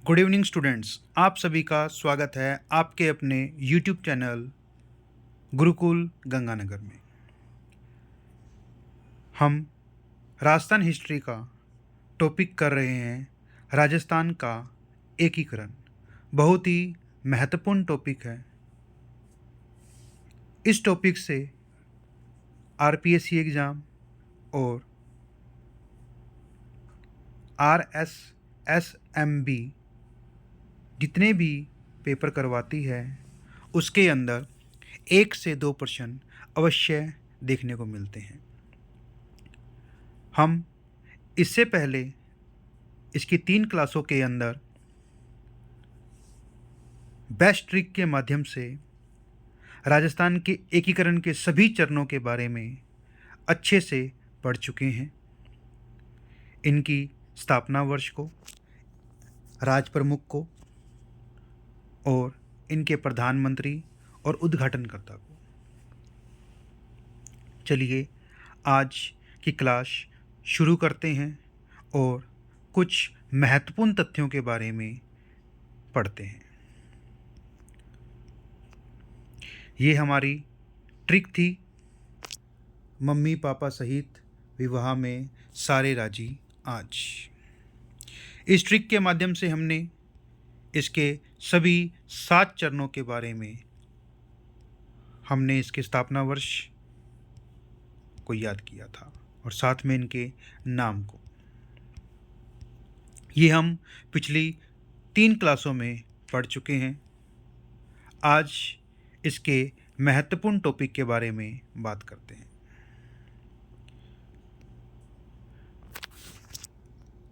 Good evening students, आप सभी का स्वागत है आपके अपने यूट्यूब चैनल गुरुकुल गंगानगर में। हम राजस्थान हिस्ट्री का टॉपिक कर रहे हैं। राजस्थान का एकीकरण बहुत ही महत्वपूर्ण टॉपिक है। इस टॉपिक से आरपीएससी एग्ज़ाम और आरएसएसएमबी जितने भी पेपर करवाती है उसके अंदर 1 से 2 प्रश्न अवश्य देखने को मिलते हैं। हम इससे पहले इसकी 3 क्लासों के अंदर बेस्ट ट्रिक के माध्यम से राजस्थान के एकीकरण के सभी चरणों के बारे में अच्छे से पढ़ चुके हैं। इनकी स्थापना वर्ष को, राज प्रमुख को और इनके प्रधानमंत्री और उद्घाटनकर्ता को। चलिए आज की क्लास शुरू करते हैं और कुछ महत्वपूर्ण तथ्यों के बारे में पढ़ते हैं। ये हमारी ट्रिक थी, मम्मी पापा सहित विवाह में सारे राजी आज। इस ट्रिक के माध्यम से हमने इसके सभी 7 चरणों के बारे में हमने इसके स्थापना वर्ष को याद किया था और साथ में इनके नाम को। ये हम पिछली 3 क्लासों में पढ़ चुके हैं। आज इसके महत्वपूर्ण टॉपिक के बारे में बात करते हैं।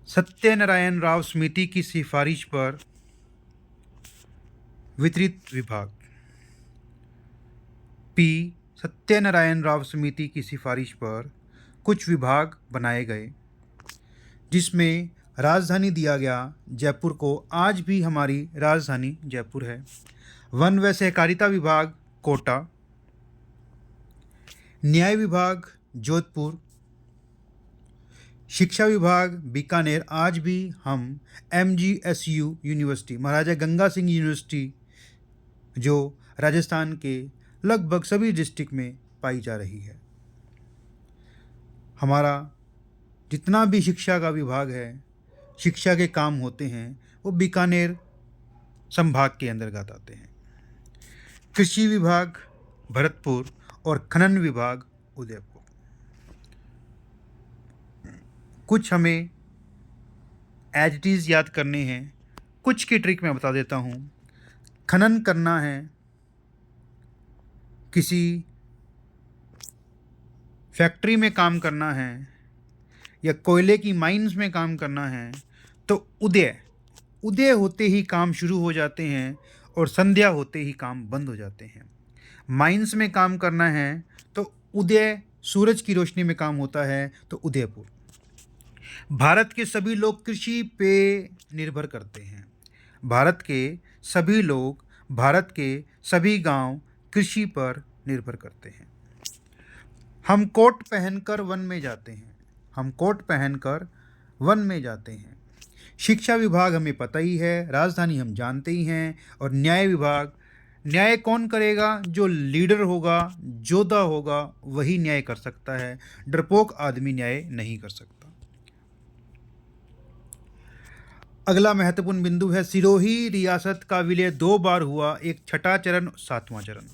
सत्यनारायण राव समिति की सिफारिश पर वितरित विभाग। पी सत्यनारायण राव समिति की सिफारिश पर कुछ विभाग बनाए गए, जिसमें राजधानी दिया गया जयपुर को। आज भी हमारी राजधानी जयपुर है। वन व सहकारिता विभाग कोटा, न्याय विभाग जोधपुर, शिक्षा विभाग बीकानेर। आज भी हम MGSU यूनिवर्सिटी, महाराजा गंगा सिंह यूनिवर्सिटी, जो राजस्थान के लगभग सभी डिस्ट्रिक्ट में पाई जा रही है। हमारा जितना भी शिक्षा का विभाग है, शिक्षा के काम होते हैं, वो बीकानेर संभाग के अंतर्गत आते हैं। कृषि विभाग भरतपुर और खनन विभाग उदयपुर। कुछ हमें एज इट इज़ याद करने हैं, कुछ की ट्रिक मैं बता देता हूँ। खनन करना है, किसी फैक्ट्री में काम करना है या कोयले की माइंस में काम करना है तो उदय होते ही काम शुरू हो जाते हैं और संध्या होते ही काम बंद हो जाते हैं। माइंस में काम करना है तो उदय, सूरज की रोशनी में काम होता है तो उदयपुर। भारत के सभी लोग कृषि पे निर्भर करते हैं। भारत के सभी लोग, भारत के सभी गांव कृषि पर निर्भर करते हैं। हम कोट पहनकर वन में जाते हैं। हम कोट पहनकर वन में जाते हैं। शिक्षा विभाग हमें पता ही है, राजधानी हम जानते ही हैं। और न्याय विभाग, न्याय कौन करेगा? जो लीडर होगा, योद्धा होगा, वही न्याय कर सकता है। डरपोक आदमी न्याय नहीं कर सकता। अगला महत्वपूर्ण बिंदु है सिरोही रियासत का विलय 2 बार हुआ, एक छठा चरण, 7वां चरण।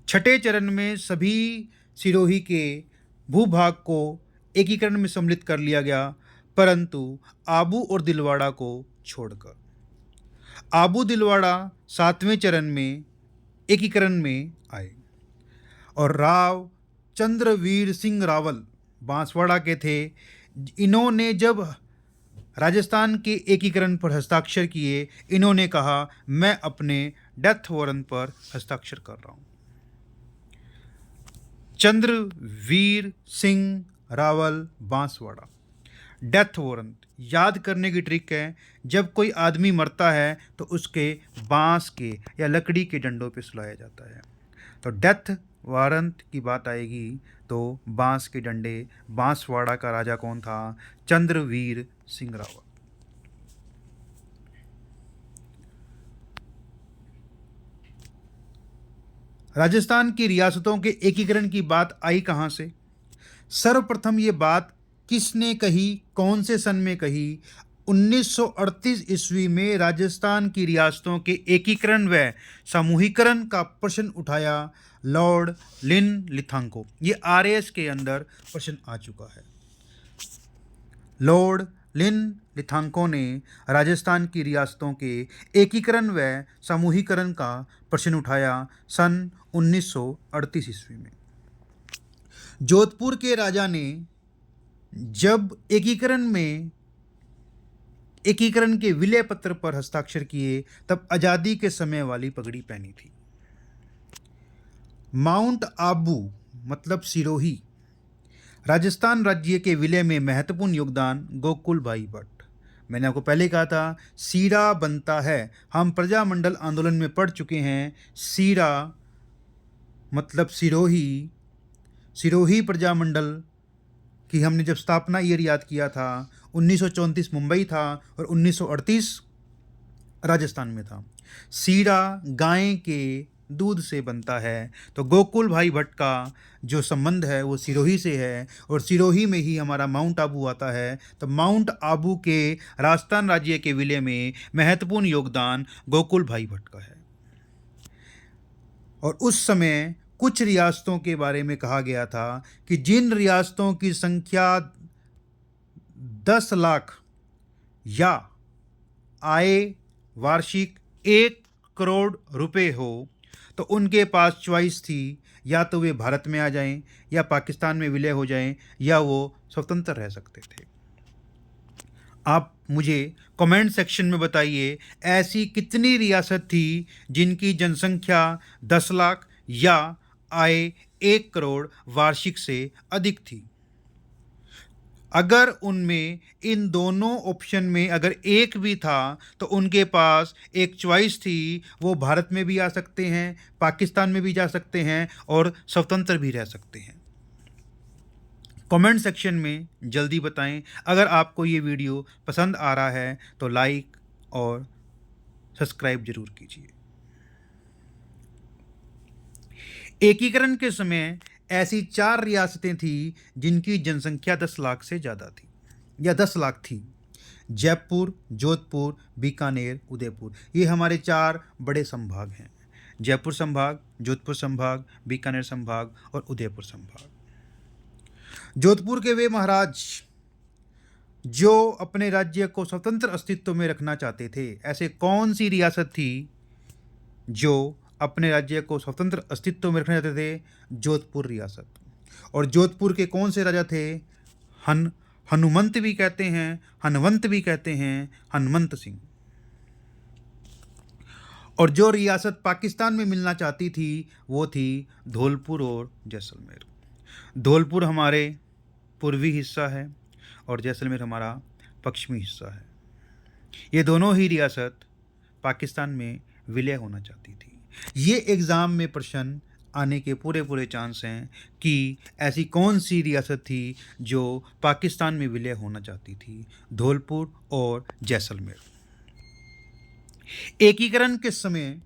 छठे चरण में सभी सिरोही के भूभाग को एकीकरण में सम्मिलित कर लिया गया, परंतु आबू और दिलवाड़ा को छोड़कर। आबू दिलवाड़ा 7वें चरण में एकीकरण में आए और राव चंद्रवीर सिंह रावल बांसवाड़ा के थे। इन्होंने जब राजस्थान के एकीकरण पर हस्ताक्षर किए, इन्होंने कहा मैं अपने डेथ वारंट पर हस्ताक्षर कर रहा हूँ। चंद्रवीर सिंह रावल बांसवाड़ा, डेथ वारंट याद करने की ट्रिक है। जब कोई आदमी मरता है तो उसके बांस के या लकड़ी के डंडों पे सुलाया जाता है। तो डेथ वारंट की बात आएगी तो बांस के डंडे। बांसवाड़ा का राजा कौन था? चंद्रवीर सिंह रावल। राजस्थान की रियासतों के एकीकरण की बात आई कहाँ से? सर्वप्रथम ये बात किसने कही, कौन से सन में कही? 1938 ईस्वी में राजस्थान की रियासतों के एकीकरण व समूहीकरण का प्रश्न उठाया लॉर्ड लिनलिथांको। ये आरएएस के अंदर प्रश्न आ चुका है। लॉर्ड लिनलिथांको ने राजस्थान की रियासतों के एकीकरण व समूहीकरण का प्रश्न उठाया सन 1938 ईस्वी में। जोधपुर के राजा ने जब एकीकरण के विलय पत्र पर हस्ताक्षर किए तब आज़ादी के समय वाली पगड़ी पहनी थी। माउंट आबू मतलब सिरोही, राजस्थान राज्य के विलय में महत्वपूर्ण योगदान गोकुल भाई भट्ट। मैंने आपको पहले कहा था सीरा बनता है, हम प्रजामंडल आंदोलन में पढ़ चुके हैं। सीरा मतलब सिरोही, सिरोही प्रजामंडल की हमने जब स्थापना ईयर याद किया था 1934 मुंबई था और 1938 राजस्थान में था। सीरा गाय के दूध से बनता है, तो गोकुल भाई भट्ट का जो संबंध है वो सिरोही से है और सिरोही में ही हमारा माउंट आबू आता है। तो माउंट आबू के राजस्थान राज्य के विलय में महत्वपूर्ण योगदान गोकुल भाई भट्ट का है। और उस समय कुछ रियासतों के बारे में कहा गया था कि जिन रियासतों की संख्या 10 लाख या आय वार्षिक 1 करोड़ रुपए हो तो उनके पास चॉइस थी, या तो वे भारत में आ जाएं या पाकिस्तान में विलय हो जाएं या वो स्वतंत्र रह सकते थे। आप मुझे कमेंट सेक्शन में बताइए ऐसी कितनी रियासत थी जिनकी जनसंख्या 10 लाख या आय 1 करोड़ वार्षिक से अधिक थी। अगर उनमें इन दोनों ऑप्शन में अगर एक भी था तो उनके पास एक चॉइस थी, वो भारत में भी आ सकते हैं, पाकिस्तान में भी जा सकते हैं और स्वतंत्र भी रह सकते हैं। कमेंट सेक्शन में जल्दी बताएं। अगर आपको ये वीडियो पसंद आ रहा है तो लाइक और सब्सक्राइब जरूर कीजिए। एकीकरण के समय ऐसी 4 रियासतें थी जिनकी जनसंख्या 10 लाख से ज़्यादा थी या 10 लाख थी। जयपुर, जोधपुर, बीकानेर, उदयपुर, ये हमारे 4 बड़े संभाग हैं। जयपुर संभाग, जोधपुर संभाग, बीकानेर संभाग और उदयपुर संभाग। जोधपुर के वे महाराज जो अपने राज्य को स्वतंत्र अस्तित्व में रखना चाहते थे, ऐसे कौन सी रियासत थी जो अपने राज्य को स्वतंत्र अस्तित्व में रखना चाहते थे? जोधपुर रियासत। और जोधपुर के कौन से राजा थे? हनुमंत भी कहते हैं, हनवंत भी कहते हैं, हनुमंत सिंह। और जो रियासत पाकिस्तान में मिलना चाहती थी वो थी धौलपुर और जैसलमेर। धौलपुर हमारे पूर्वी हिस्सा है और जैसलमेर हमारा पश्चिमी हिस्सा है। ये दोनों ही रियासत पाकिस्तान में विलय होना चाहती थी। ये एग्ज़ाम में प्रश्न आने के पूरे चांस हैं कि ऐसी कौन सी रियासत थी जो पाकिस्तान में विलय होना चाहती थी? धौलपुर और जैसलमेर। एकीकरण के समय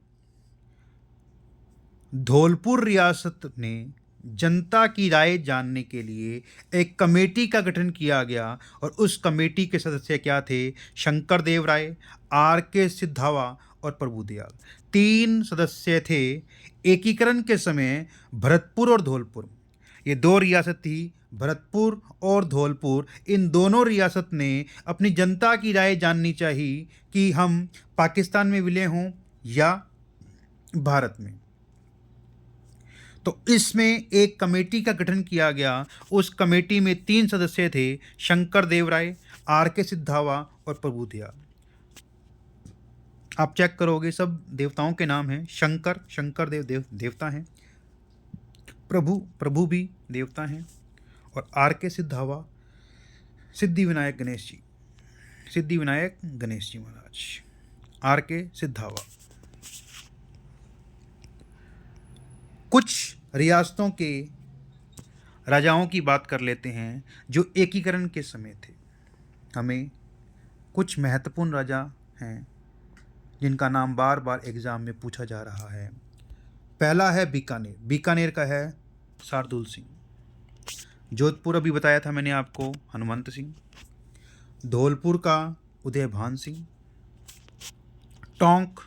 धौलपुर रियासत ने जनता की राय जानने के लिए एक कमेटी का गठन किया गया और उस कमेटी के सदस्य क्या थे? शंकर देव राय, आर के सिद्धावा और प्रभुदयाल। 3 सदस्य थे। एकीकरण के समय भरतपुर और धौलपुर, ये 2 रियासत थी। भरतपुर और धौलपुर, इन दोनों रियासत ने अपनी जनता की राय जाननी चाहिए कि हम पाकिस्तान में विलय हों या भारत में। तो इसमें एक कमेटी का गठन किया गया। उस कमेटी में 3 सदस्य थे, शंकर देव राय, आर के सिद्धावा और प्रभुदयाल। आप चेक करोगे सब देवताओं के नाम हैं। शंकर देवता हैं, प्रभु भी देवता हैं और आर के सिद्धावा सिद्धि विनायक गणेश जी महाराज। आर के सिद्धावा। कुछ रियासतों के राजाओं की बात कर लेते हैं जो एकीकरण के समय थे। हमें कुछ महत्वपूर्ण राजा हैं जिनका नाम बार बार एग्ज़ाम में पूछा जा रहा है। पहला है बीकानेर, बीकानेर का है शार्दुल सिंह। जोधपुर अभी बताया था मैंने आपको, हनुमंत सिंह। धौलपुर का उदयभान सिंह। टोंक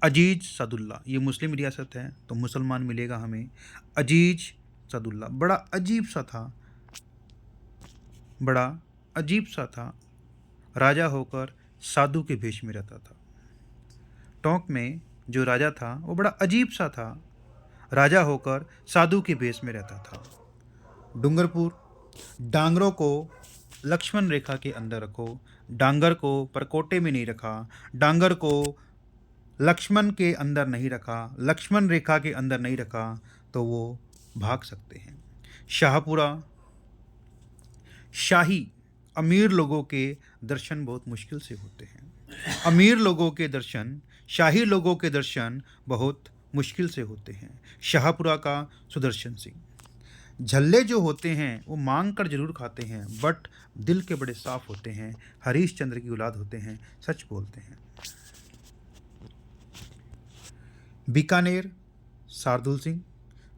अजीज सदुल्ला, ये मुस्लिम रियासत है तो मुसलमान मिलेगा हमें। अजीज सदुल्ला बड़ा अजीब सा था, बड़ा अजीब सा था, राजा होकर साधु के भेष में रहता था। टोंक में जो राजा था वो बड़ा अजीब सा था, राजा होकर साधु के भेष में रहता था। डूंगरपुर, डांगरों को लक्ष्मण रेखा के अंदर रखो, डांगर को परकोटे में नहीं रखा, डांगर को लक्ष्मण के अंदर नहीं रखा, लक्ष्मण रेखा के अंदर नहीं रखा तो वो भाग सकते हैं। शाहपुरा, शाही, अमीर लोगों के दर्शन बहुत मुश्किल से होते हैं। अमीर लोगों के दर्शन, शाही लोगों के दर्शन बहुत मुश्किल से होते हैं। शाहपुरा का सुदर्शन सिंह। झल्ले जो होते हैं वो मांग कर जरूर खाते हैं, बट दिल के बड़े साफ होते हैं, हरीश चंद्र की औलाद होते हैं, सच बोलते हैं। बीकानेर शार्दुल सिंह,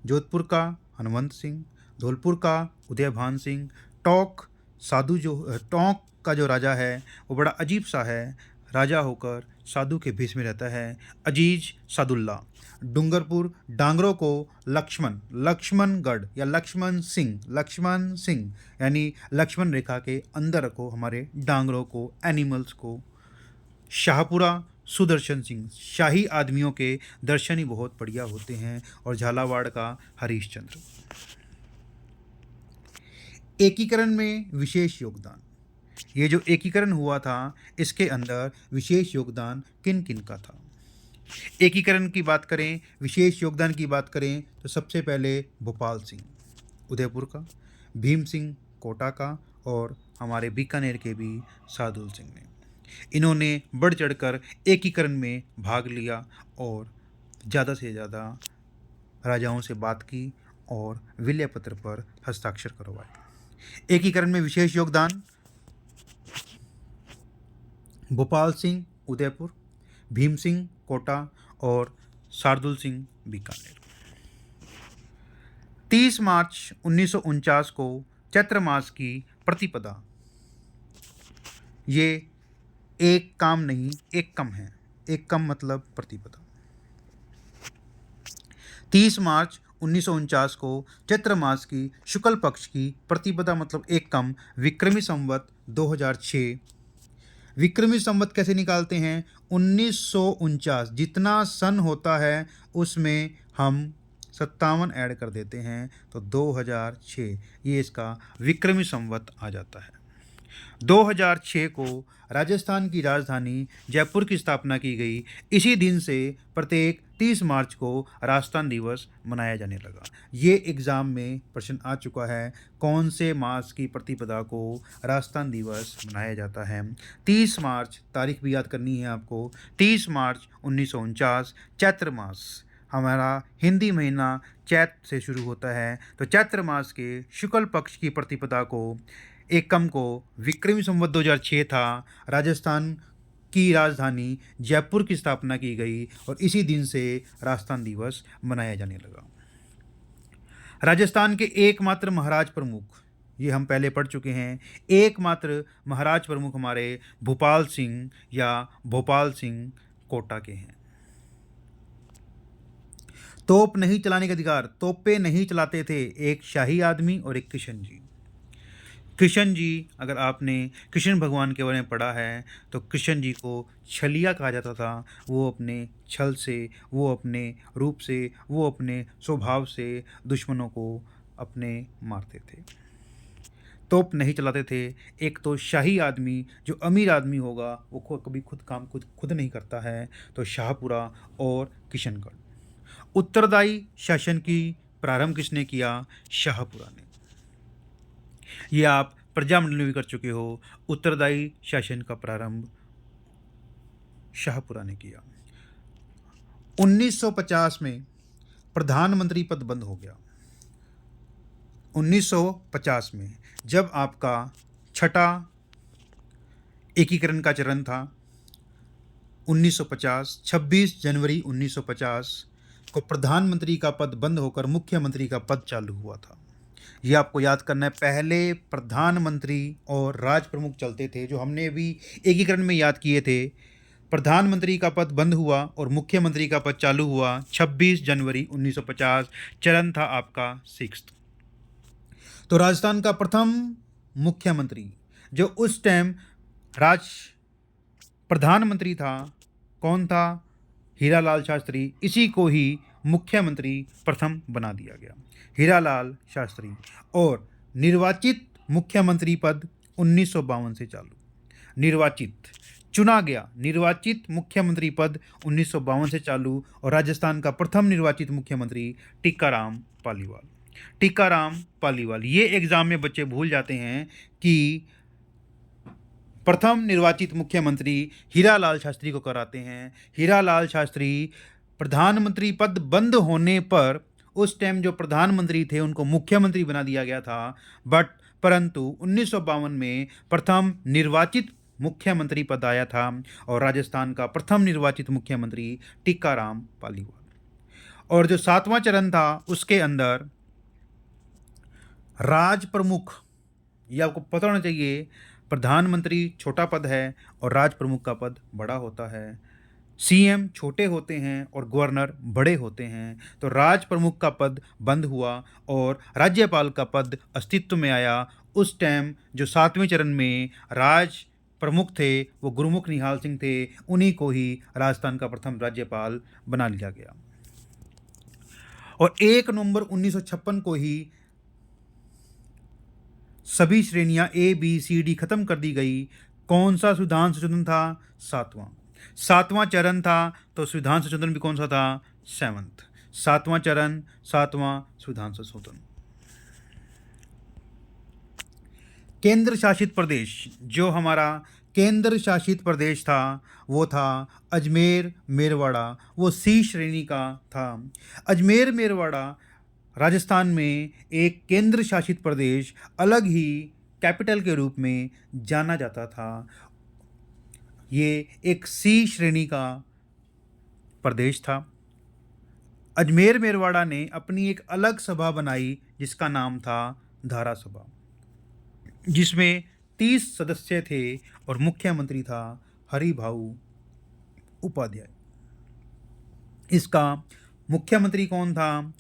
जोधपुर का हनुमंत सिंह, धौलपुर का उदयभान सिंह। टोंक टोंक का जो राजा है वो बड़ा अजीब सा है, राजा होकर साधु के भेष में रहता है, अजीज सादुल्ला। डूंगरपुर, डांगरों को लक्ष्मणगढ़ या लक्ष्मण सिंह यानी लक्ष्मण रेखा के अंदर रखो हमारे डांगरों को, एनिमल्स को। शाहपुरा सुदर्शन सिंह, शाही आदमियों के दर्शन ही बहुत बढ़िया होते हैं। और झालावाड़ का हरीश चंद्र। एकीकरण में विशेष योगदान, ये जो एकीकरण हुआ था इसके अंदर विशेष योगदान किन किन का था? एकीकरण की बात करें, विशेष योगदान की बात करें तो सबसे पहले भोपाल सिंह उदयपुर का, भीम सिंह कोटा का, और हमारे बीकानेर के भी शार्दुल सिंह ने। इन्होंने बढ़ चढ़कर एकीकरण में भाग लिया और ज़्यादा से ज़्यादा राजाओं से बात की और विलय पत्र पर हस्ताक्षर करवाए। एकीकरण में विशेष योगदान भोपाल सिंह उदयपुर, भीम सिंह कोटा और शार्दुल सिंह बीकानेर। 30 मार्च 1949 को चैत्र मास की प्रतिपदा, ये एक काम नहीं एक कम है, एक कम मतलब प्रतिपदा। 30 मार्च 1949 को चैत्र मास की शुक्ल पक्ष की प्रतिपदा मतलब एक कम, विक्रमी संवत 2006। विक्रमी संवत कैसे निकालते हैं? 1949 जितना सन होता है उसमें हम 57 ऐड कर देते हैं तो 2006, ये इसका विक्रमी संवत आ जाता है। 2006 को राजस्थान की राजधानी जयपुर की स्थापना की गई। इसी दिन से प्रत्येक 30 मार्च को राजस्थान दिवस मनाया जाने लगा। ये एग्ज़ाम में प्रश्न आ चुका है, कौन से मास की प्रतिपदा को राजस्थान दिवस मनाया जाता है? 30 मार्च, तारीख भी याद करनी है आपको। 30 मार्च 1949 चैत्र मास, हमारा हिंदी महीना चैत से शुरू होता है, तो चैत्र मास के शुक्ल पक्ष की प्रतिपदा को एकम को विक्रमी संवत 2006 था, राजस्थान की राजधानी जयपुर की स्थापना की गई और इसी दिन से राजस्थान दिवस मनाया जाने लगा। राजस्थान के एकमात्र महाराज प्रमुख, ये हम पहले पढ़ चुके हैं, एकमात्र महाराज प्रमुख हमारे भोपाल सिंह या भोपाल सिंह कोटा के हैं। तोप नहीं चलाने का अधिकार, तोपें नहीं चलाते थे, एक शाही आदमी और एक किशन जी। कृष्ण जी, अगर आपने कृष्ण भगवान के बारे में पढ़ा है तो कृष्ण जी को छलिया कहा जाता था। वो अपने छल से, वो अपने रूप से, वो अपने स्वभाव से दुश्मनों को अपने मारते थे। तोप नहीं चलाते थे। एक तो शाही आदमी, जो अमीर आदमी होगा वो कभी खुद नहीं करता है, तो शाहपुरा और किशनगढ़। उत्तरदायी शासन की प्रारंभ किसने किया? शाहपुरा ने। ये आप प्रजामंडल में भी कर चुके हो। उत्तरदायी शासन का प्रारंभ शाहपुरा ने किया। 1950 में प्रधानमंत्री पद बंद हो गया। 1950 में जब आपका छठा एकीकरण का चरण था, 1950 26 जनवरी 1950 को प्रधानमंत्री का पद बंद होकर मुख्यमंत्री का पद चालू हुआ था। ये आपको याद करना है। पहले प्रधानमंत्री और राज प्रमुख चलते थे, जो हमने भी एकीकरण में याद किए थे। प्रधानमंत्री का पद बंद हुआ और मुख्यमंत्री का पद चालू हुआ 26 जनवरी 1950। चरण था आपका 6। तो राजस्थान का प्रथम मुख्यमंत्री जो उस टाइम राज प्रधानमंत्री था, कौन था? हीरालाल शास्त्री। इसी को ही मुख्यमंत्री प्रथम बना दिया गया, हीरालाल शास्त्री। और निर्वाचित मुख्यमंत्री पद 1952 से चालू। निर्वाचित चुना गया निर्वाचित मुख्यमंत्री पद 1952 से चालू। और राजस्थान का प्रथम निर्वाचित मुख्यमंत्री टीकाराम पालीवाल। टीकाराम पालीवाल। ये एग्जाम में बच्चे भूल जाते हैं कि प्रथम निर्वाचित मुख्यमंत्री हीरालाल शास्त्री को कराते हैं। हीरालाल शास्त्री प्रधानमंत्री पद बंद होने पर उस टाइम जो प्रधानमंत्री थे उनको मुख्यमंत्री बना दिया गया था, परंतु 1952 में प्रथम निर्वाचित मुख्यमंत्री पद आया था और राजस्थान का प्रथम निर्वाचित मुख्यमंत्री टीकाराम पालीवाल। और जो 7वां चरण था उसके अंदर राज प्रमुख, ये आपको पता होना चाहिए, प्रधानमंत्री छोटा पद है और राज प्रमुख का पद बड़ा होता है। सीएम छोटे होते हैं और गवर्नर बड़े होते हैं। तो राज प्रमुख का पद बंद हुआ और राज्यपाल का पद अस्तित्व में आया। उस टाइम जो 7वें चरण में राज प्रमुख थे वो गुरमुख निहाल सिंह थे, उन्हीं को ही राजस्थान का प्रथम राज्यपाल बना लिया गया। और 1 नवंबर 1956 को ही सभी श्रेणियां ए बी सी डी खत्म कर दी गई। कौन सा संविधान संशोधन था? 7वां चरण था। तो संविधान संशोधन भी कौन सा था? 7th। 7वां चरण, 7वां संविधान संशोधन। केंद्र शासित प्रदेश, जो हमारा केंद्र शासित प्रदेश था वो था अजमेर मेरवाड़ा। वो सी श्रेणी का था। अजमेर मेरवाड़ा राजस्थान में एक केंद्र शासित प्रदेश, अलग ही कैपिटल के रूप में जाना जाता था। ये एक सी श्रेणी का प्रदेश था। अजमेर मेरवाड़ा ने अपनी एक अलग सभा बनाई जिसका नाम था धारा सभा, जिसमें 30 सदस्य थे और मुख्यमंत्री था हरिभाऊ उपाध्याय। इसका मुख्यमंत्री कौन था?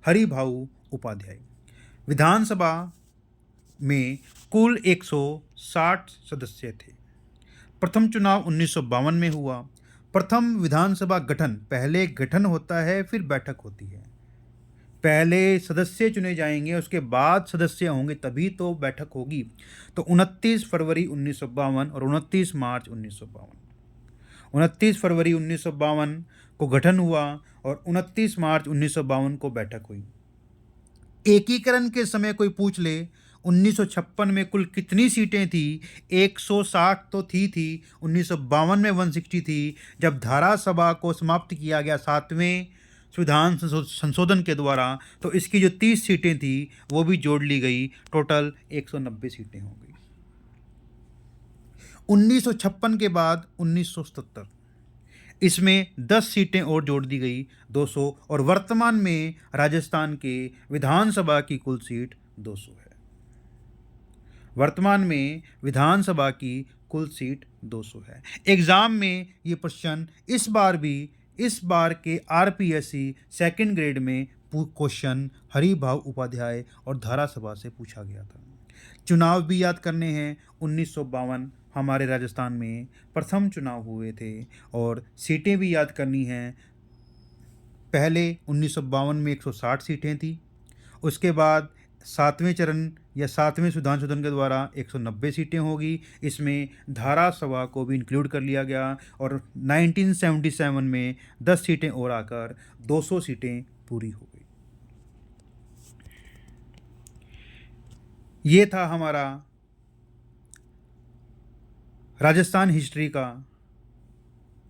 हरिभाऊ उपाध्याय। विधानसभा में कुल 160 सदस्य थे। प्रथम चुनाव 1952 में हुआ। प्रथम विधानसभा गठन, पहले गठन होता है फिर बैठक होती है। पहले सदस्य चुने जाएंगे, उसके बाद सदस्य होंगे, तभी तो बैठक होगी। तो 29 फरवरी 1952 और 29 मार्च 1952। 29 फरवरी 1952 को गठन हुआ और 29 मार्च 1952 को बैठक हुई। एकीकरण के समय कोई पूछ ले 1956 में कुल कितनी सीटें थी? 160 तो थी। 1952 में 160 थी। जब धारा सभा को समाप्त किया गया 7वें संविधान संशोधन के द्वारा, तो इसकी जो 30 सीटें थी वो भी जोड़ ली गई, टोटल 190 सीटें हो गई। 1956 के बाद 1977 इसमें 10 सीटें और जोड़ दी गई, 200। और वर्तमान में राजस्थान के विधानसभा की कुल सीट 200 है। वर्तमान में विधानसभा की कुल सीट 200 है। एग्जाम में ये क्वेश्चन इस बार के आरपीएससी सेकंड ग्रेड में क्वेश्चन हरिभाऊ उपाध्याय और धारा सभा से पूछा गया था। चुनाव भी याद करने हैं। 1952 हमारे राजस्थान में प्रथम चुनाव हुए थे और सीटें भी याद करनी हैं। पहले 1952 में 160 सीटें थी। उसके बाद 7वें चरण या 7वें संविधान संशोधन के द्वारा 190 सीटें होगी। इसमें धारा सभा को भी इंक्लूड कर लिया गया और 1977 में 10 सीटें और आकर 200 सीटें पूरी हो गई। ये था हमारा राजस्थान हिस्ट्री का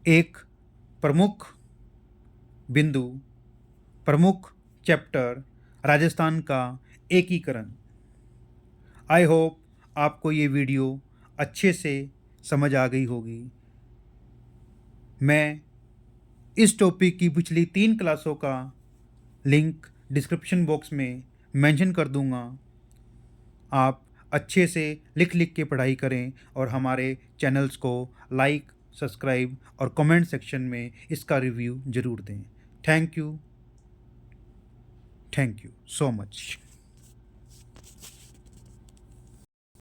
एक प्रमुख बिंदु, प्रमुख चैप्टर, राजस्थान का एकीकरण। आई होप आपको ये वीडियो अच्छे से समझ आ गई होगी। मैं इस टॉपिक की पिछली 3 क्लासों का लिंक डिस्क्रिप्शन बॉक्स में मेंशन कर दूंगा। आप अच्छे से लिख लिख के पढ़ाई करें और हमारे चैनल्स को लाइक, सब्सक्राइब और कमेंट सेक्शन में इसका रिव्यू ज़रूर दें। Thank you so much.